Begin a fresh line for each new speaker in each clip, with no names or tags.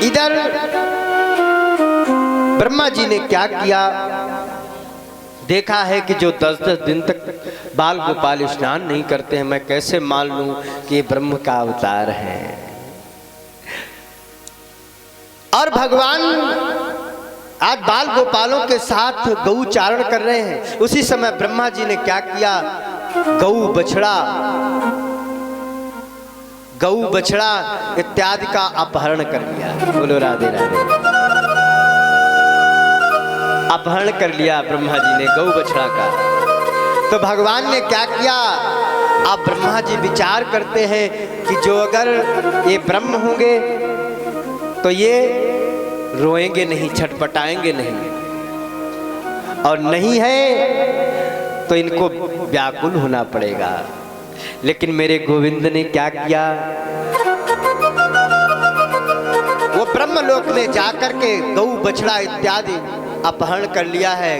इधर ब्रह्मा जी ने क्या किया, देखा है कि जो 10-10 दिन तक बाल गोपाल स्नान नहीं करते हैं, मैं कैसे मान लूं कि ये ब्रह्म का अवतार है। और भगवान आज बाल गोपालों के साथ गौ चारण कर रहे हैं। उसी समय ब्रह्मा जी ने क्या किया, गौ बछड़ा इत्यादि का अपहरण कर लिया। बोलो राधे राधे। अपहरण कर लिया ब्रह्मा जी ने गौ बछड़ा का। तो भगवान ने क्या किया, अब ब्रह्मा जी विचार करते हैं कि जो अगर ये ब्रह्म होंगे तो ये रोएंगे नहीं, छटपटाएंगे नहीं, और नहीं है तो इनको व्याकुल होना पड़ेगा। लेकिन मेरे गोविंद ने क्या किया, वो ब्रह्मलोक में जाकर के गौ बछड़ा इत्यादि अपहरण कर लिया है,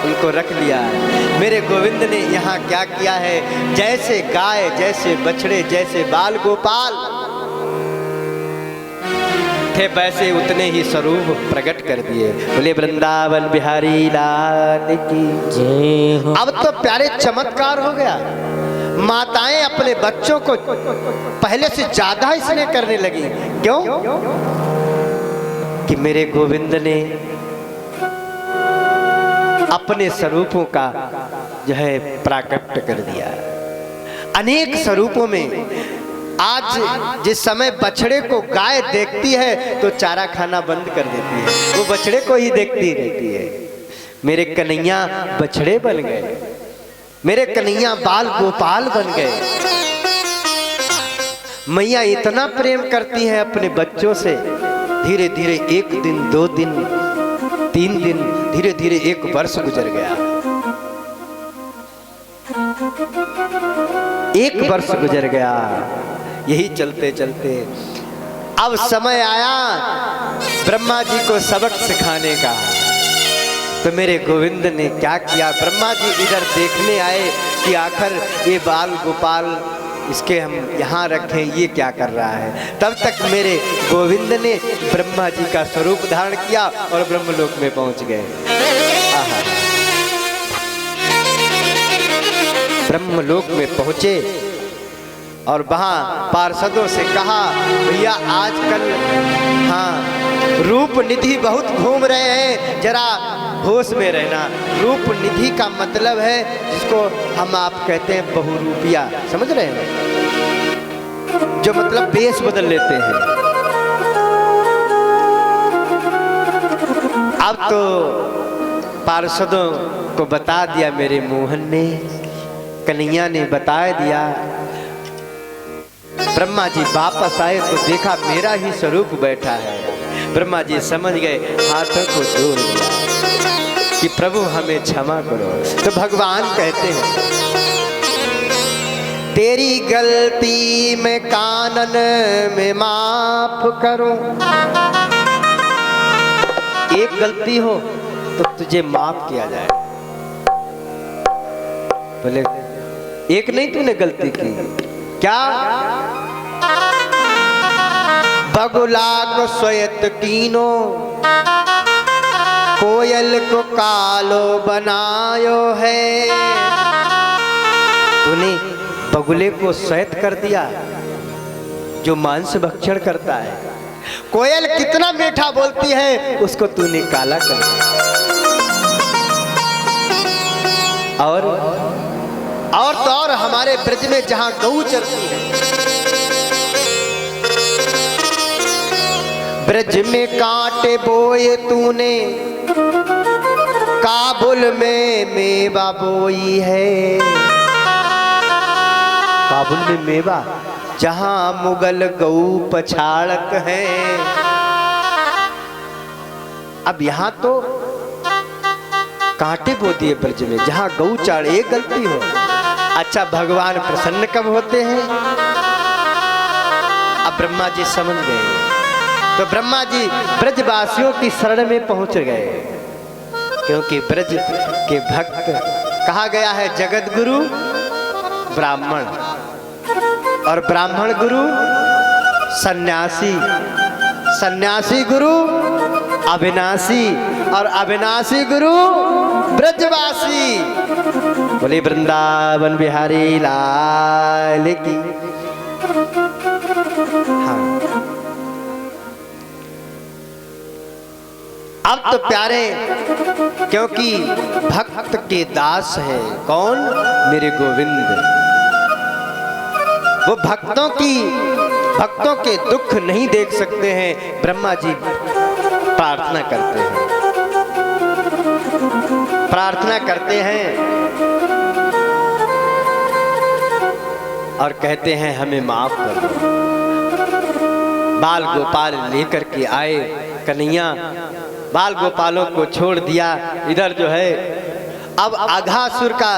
उनको रख लिया है। मेरे गोविंद ने यहाँ क्या किया है, जैसे गाय, जैसे बछड़े, जैसे बाल गोपाल थे वैसे उतने ही स्वरूप प्रकट कर दिए। बोले वृंदावन बिहारी लाल की जय हो। अब तो प्यारे चमत्कार हो गया। माताएं अपने बच्चों को पहले से ज्यादा स्नेह करने लगी। क्यों? कि मेरे गोविंद ने अपने स्वरूपों का जो है प्राकट्य कर दिया। अनेक स्वरूपों में आज जिस समय बछड़े को गाय देखती है तो चारा खाना बंद कर देती है, वो बछड़े को ही देखती रहती है। मेरे कन्हैया बछड़े बन गए, मेरे कन्हैया बाल गोपाल बन गए। मैया इतना प्रेम करती है अपने बच्चों से। धीरे धीरे 1 दिन, 2 दिन, 3 दिन, धीरे धीरे 1 वर्ष गुजर गया। 1 वर्ष गुजर गया। यही चलते चलते अब समय आया ब्रह्मा जी को सबक सिखाने का। तो मेरे गोविंद ने क्या किया, ब्रह्मा जी इधर देखने आए कि आखिर ये बाल गोपाल इसके हम यहाँ रखें, ये क्या कर रहा है। तब तक मेरे गोविंद ने ब्रह्मा जी का स्वरूप धारण किया और ब्रह्मलोक में पहुंच गए। ब्रह्मलोक में पहुंचे और वहाँ पार्षदों से कहा, भैया आजकल हाँ रूप निधि बहुत घूम रहे हैं, जरा होश में रहना। रूप निधि का मतलब है जिसको हम आप कहते हैं बहुरूपिया, समझ रहे हैं, जो मतलब वेश बदल लेते हैं। अब तो पार्षदों को बता दिया मेरे मोहन ने, कन्हैया ने बता दिया। ब्रह्मा जी वापस आए तो देखा मेरा ही स्वरूप बैठा है। ब्रह्मा जी समझ गए, हाथों को जोड़ दिया कि प्रभु हमें क्षमा करो। तो भगवान कहते हैं, तेरी गलती में कानन में माफ करो। एक गलती हो तो तुझे माफ किया जाए। बोले एक नहीं तूने गलती की, क्या? बगुला को श्वेत कीनो, कोयल को कालो बनायो है। तूने बगुले को श्वेत कर दिया जो मांस भक्षण करता है। कोयल कितना मीठा बोलती है उसको तूने काला कर दिया। और तो और हमारे ब्रज में जहां गऊ चरती है, ब्रज में कांटे बोए तूने, काबुल में मेवा बोई है। काबुल में मेवा, जहां मुगल गऊ पछाड़क है। अब यहां तो कांटे बो दिए ब्रज में, जहां गऊ चाड़, एक गलती हो। अच्छा भगवान प्रसन्न कब होते हैं? अब ब्रह्मा जी समझ गए। तो ब्रह्मा जी ब्रजवासियों की शरण में पहुंच गए, क्योंकि ब्रज के भक्त कहा गया है जगत गुरु ब्राह्मण, और ब्राह्मण गुरु सन्यासी, सन्यासी गुरु अविनाशी और अविनाशी गुरु ब्रजवासी। बोले वृंदावन बिहारी लाल की। हाँ, अब तो प्यारे, क्योंकि भक्त के दास है कौन? मेरे गोविंद। वो भक्तों के दुख नहीं देख सकते हैं। ब्रह्मा जी प्रार्थना करते हैं और कहते हैं हमें माफ कर दो। बाल गोपाल लेकर के आए कन्हैया, बाल गोपालों को छोड़ दिया। इधर जो है अब अघासुर का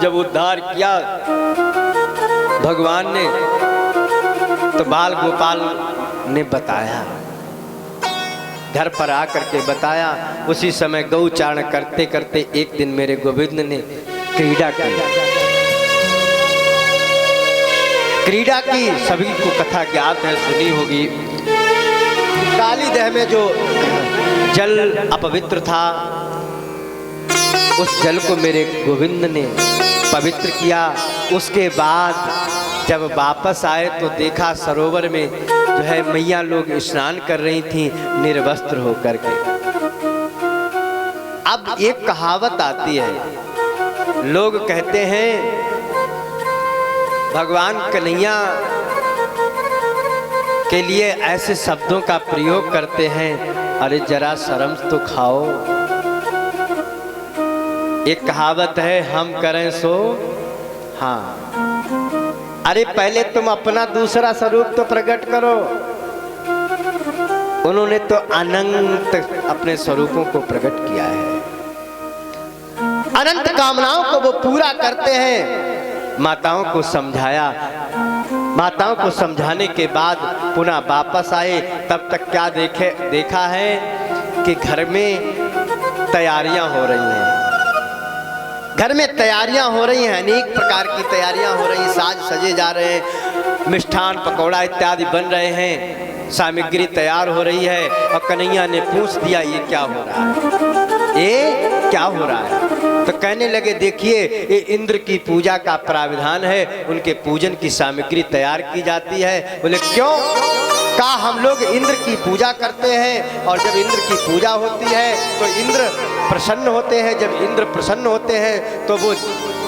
जब उद्धार किया भगवान ने, तो बाल गोपाल ने बताया, घर पर आकर के बताया। उसी समय गौचारण करते करते एक दिन मेरे गोविंद ने क्रीड़ा की। सभी को कथा ज्ञात है, सुनी होगी। काली दह में जो जल अपवित्र था, उस जल को मेरे गोविंद ने पवित्र किया। उसके बाद जब वापस आए तो देखा सरोवर में जो है मैया लोग स्नान कर रही थी निर्वस्त्र होकर के। अब एक कहावत आती है, लोग कहते हैं भगवान कन्हैया के लिए ऐसे शब्दों का प्रयोग करते हैं, अरे जरा शर्म तो खाओ। एक कहावत है, हम करें सो हाँ। अरे पहले तुम अपना दूसरा स्वरूप तो प्रकट करो। उन्होंने तो अनंत अपने स्वरूपों को प्रकट किया है। अनंत कामनाओं को वो पूरा करते हैं। माताओं को समझाया, माताओं को समझाने के बाद पुनः वापस आए। तब तक क्या देखा है कि घर में तैयारियां हो रही हैं। घर में तैयारियां हो रही हैं, अनेक प्रकार की तैयारियां हो रही हैं। साज सजे जा रहे हैं, मिष्ठान पकौड़ा इत्यादि बन रहे हैं, सामग्री तैयार हो रही है। और कन्हैया ने पूछ दिया, ये क्या हो रहा है? ये क्या हो रहा है? तो कहने लगे, देखिए ये इंद्र की पूजा का प्राविधान है, उनके पूजन की सामग्री तैयार की जाती है। बोले क्यों? कहा हम लोग इंद्र की पूजा करते हैं, और जब इंद्र की पूजा होती है तो इंद्र प्रसन्न होते हैं। जब इंद्र प्रसन्न होते हैं तो वो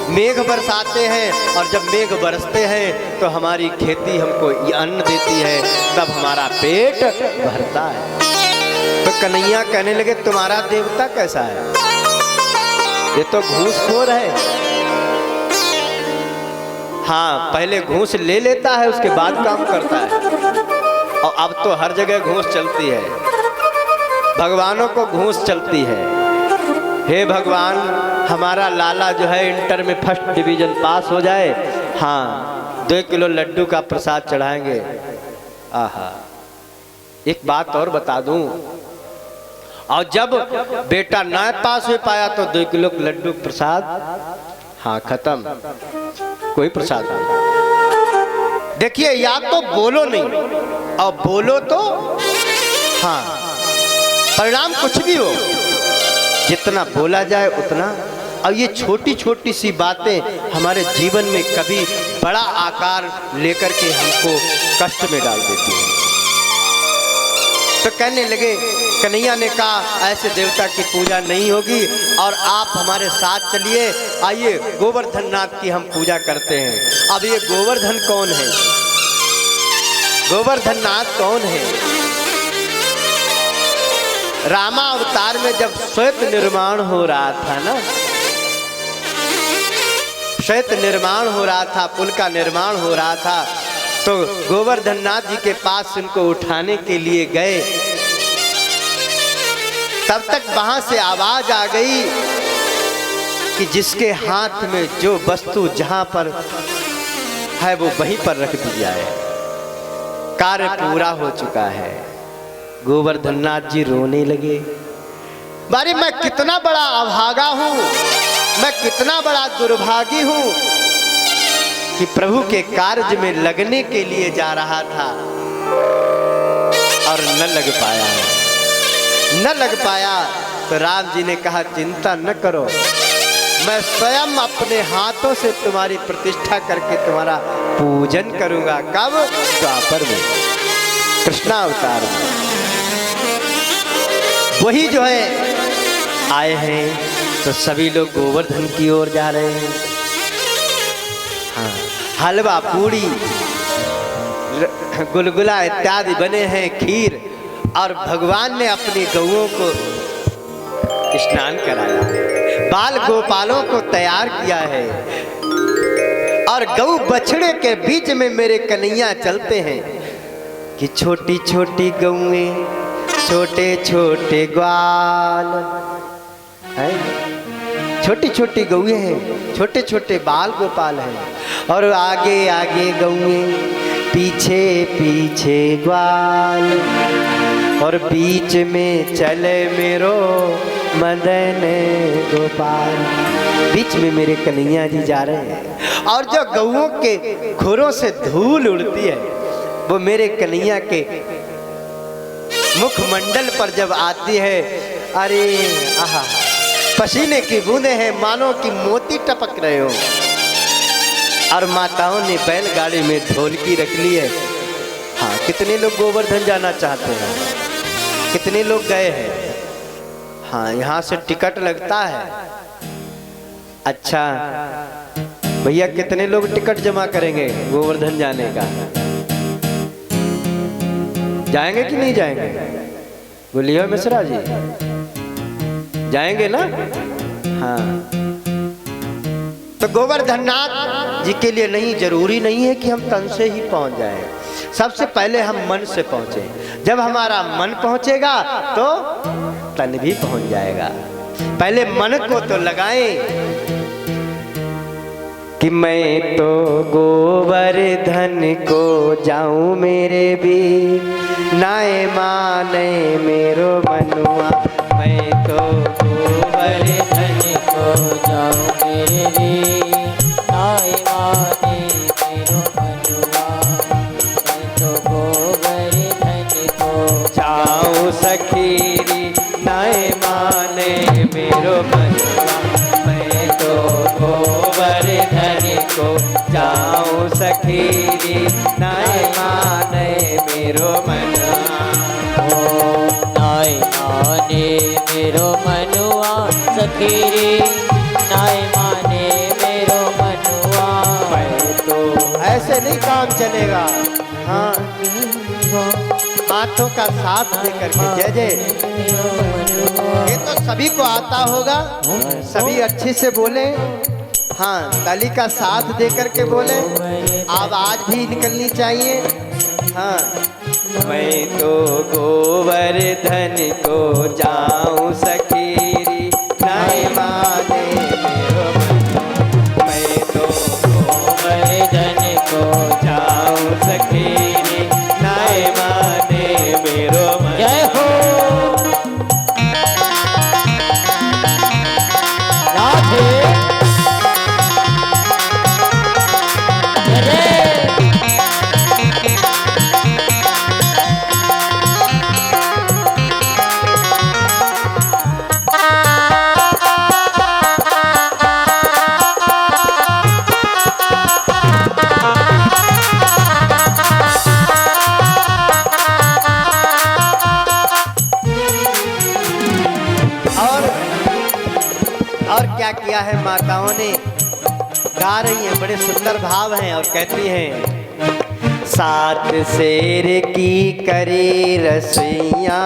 मेघ बरसाते हैं, और जब मेघ बरसते हैं तो हमारी खेती हमको अन्न देती है, तब हमारा पेट भरता है। तो कन्हैया कहने लगे, तुम्हारा देवता कैसा है? ये तो घूसखोर है। हाँ, पहले घूस ले लेता है, उसके बाद काम करता है। और अब तो हर जगह घूस चलती है, भगवानों को घूस चलती है। हे भगवान, हमारा लाला जो है इंटर में फर्स्ट डिवीजन पास हो जाए, हाँ 2 किलो लड्डू का प्रसाद चढ़ाएंगे। आहा, एक बात और बता दूं, और जब बेटा ना पास हो पाया तो 2 किलो लड्डू प्रसाद, हाँ खत्म, कोई प्रसाद नहीं। देखिए, या तो बोलो नहीं, और बोलो तो हाँ, परिणाम कुछ भी हो, जितना बोला जाए उतना। और ये छोटी छोटी सी बातें हमारे जीवन में कभी बड़ा आकार लेकर के हमको कष्ट में डाल देती हैं। तो कहने लगे, कन्हैया ने कहा ऐसे देवता की पूजा नहीं होगी, और आप हमारे साथ चलिए। आइए, गोवर्धन नाथ की हम पूजा करते हैं। अब ये गोवर्धन कौन है? गोवर्धन नाथ कौन है? रामा अवतार में जब श्वेत निर्माण हो रहा था ना, श्वेत निर्माण हो रहा था, पुल का निर्माण हो रहा था, तो गोवर्धन नाथ जी के पास उनको उठाने के लिए गए। तब तक वहां से आवाज आ गई कि जिसके हाथ में जो वस्तु जहां पर है वो वहीं पर रख दिया है, कार्य पूरा हो चुका है। गोवर्धन नाथ जी रोने लगे, बारे मैं कितना बड़ा अभागा हूं, मैं कितना बड़ा दुर्भागी हूं कि प्रभु के कार्य में लगने के लिए जा रहा था और और न लग पाया। न लग पाया तो राम जी ने कहा चिंता न करो, मैं स्वयं अपने हाथों से तुम्हारी प्रतिष्ठा करके तुम्हारा पूजन करूंगा। कब? द्वापर में, कृष्णावतार में। वही जो है आए हैं तो सभी लोग गोवर्धन की ओर जा रहे हैं। हाँ, हलवा पूड़ी गुलगुला इत्यादि बने हैं, खीर, और भगवान ने अपनी गौओं को स्नान कराया, बाल गोपालों को तैयार किया है। और गौ बछड़े के बीच में मेरे कन्हैया चलते हैं कि छोटी छोटी गौएं, छोटे छोटे ग्वाल है, छोटी छोटी गौएं हैं, छोटे छोटे बाल गोपाल हैं, और आगे आगे गौएं, पीछे पीछे ग्वाल, और बीच में चले मेरो मदन गोपाल। बीच में मेरे कन्हैया जी जा रहे हैं, और जो गौओं के खुरों से धूल उड़ती है वो मेरे कन्हैया के मुखमंडल पर जब आती है, अरे आहा, पसीने की बूंदें हैं मानो कि मोती टपक रहे हो। और माताओं ने बैलगाड़ी में ढोलकी रख ली है। हाँ, कितने लोग गोवर्धन जाना चाहते हैं? कितने लोग गए हैं? हाँ, यहाँ से टिकट लगता है। अच्छा भैया, कितने लोग टिकट जमा करेंगे गोवर्धन जाने का? जाएंगे कि नहीं जाएंगे? बोलिए मिश्रा जी, जाएंगे ना? हाँ, तो गोवर्धननाथ जी के लिए नहीं, जरूरी नहीं है कि हम तन से ही पहुंच जाएं। सबसे पहले हम मन से पहुंचे। जब हमारा मन पहुंचेगा तो तन भी पहुंच जाएगा। पहले मन को तो लगाएं कि मैं तो गोवर्धन को जाऊं मेरे भी, नाए माने मेरो मनुआ। मैं तो गोवर्धन को जाऊं मेरे भी, नाए माने मेरो मनुआ। मैं तो गोवर्धन को जाऊं सखीरी, नाए माने मेरो मनुआ। मैं तो गोवर्धन को जाऊं सखीरी, नाए माने मेरो मनुआ। नाए माने मेरो मनुआ सखीरी, नाए माने मेरो मनुआ। मैं तो ऐसे नहीं काम चलेगा। हाँ, हाथों का साथ देकर के जय जय। ये तो सभी को आता होगा, सभी अच्छे से बोले। हाँ, ताली का साथ देकर के बोले, आवाज भी निकलनी चाहिए। हाँ, मैं तो गोवर्धन को जाऊं सखीरी, नाए माने मेरो मनुआ। मैं तो गोवर्धन को जाऊं सखीरी, नाए माने मेरो मनुआ। जय हो राधे। और क्या किया है माताओं ने, गा रही हैं, बड़े सुंदर भाव हैं और कहती हैं, सात शेर की करी रसोइया,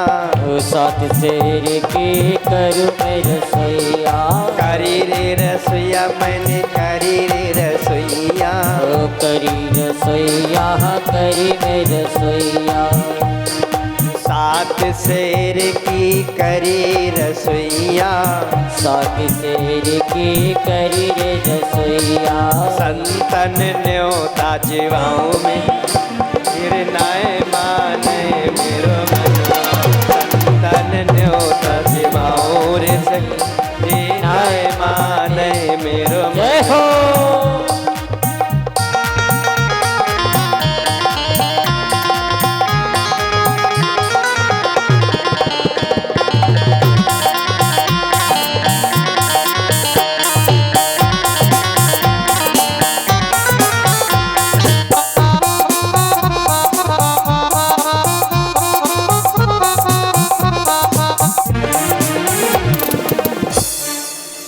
सात शेर की करूँ मैं रसोइया। करी रे रसोइया मैंने करी रे रसोइया, करी रसोइया करी मैं रसोइया। सात शेर की करी रसोइया, सात शेर की करी रे रसोइया। संतन न्योता जीवाओं में, फिर नाए माने मेरो मनुआ। संतन न्योता जीवाओं रे सखी, नाए माने मेरो मनुआ। जय हो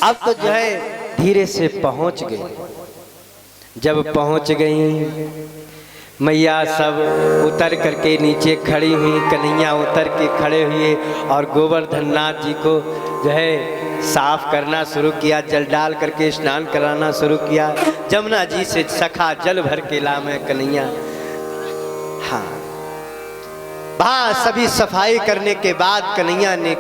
अब तो जो है धीरे से पहुंच गए। जब पहुंच गई मैया सब उतर करके नीचे खड़ी हुई, कन्हैया उतर के खड़े हुए और गोवर्धन नाथ जी को जो है साफ करना शुरू किया, जल डाल करके स्नान कराना शुरू किया। जमुना जी से सखा जल भर के लामे कन्हैया। हाँ, वहाँ सभी सफाई करने के बाद कन्हैया ने